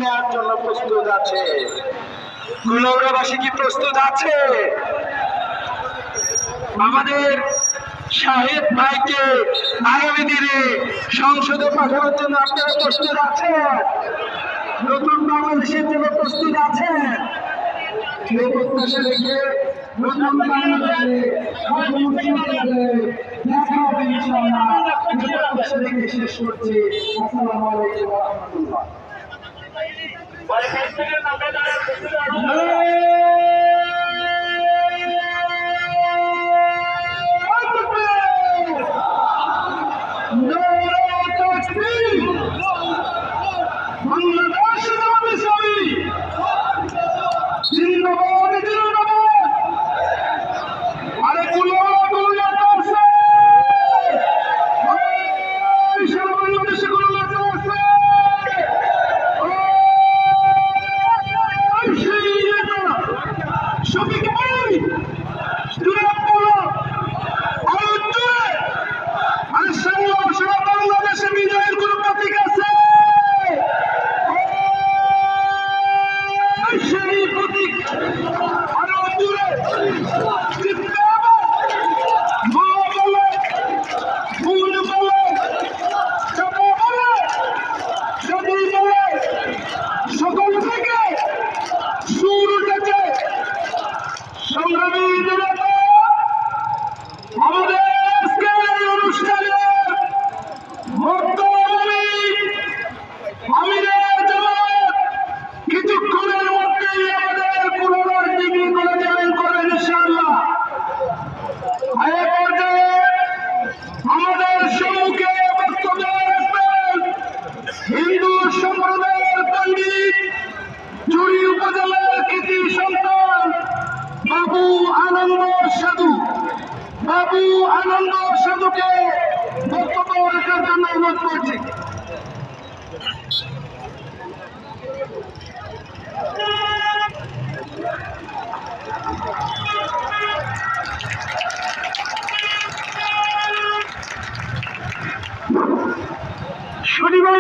নেওয়ার জন্য প্রস্তুত আছে? কুলাউড়াবাসী কি প্রস্তুত আছে? আমাদের শাহেদ ভাইকে আগামী দিনে সংসদে পাঠানোর জন্য আপনারা প্রস্তুত আছেন? নতুন বাংলাদেশের জন্য প্রস্তুত আছেন? সেই প্রত্যাশা রেখে নতুন বাংলাদেশে দেখা হবে ইনশাআল্লাহ। এই প্রত্যাশা রেখে শেষ করছি। আসসালামু আলাইকুম ওয়া রাহমাতুল্লাহ। বাবু আনন্দ সাধুকে বক্তব্য রাখার জন্য অনুরোধ করছি। শনিবার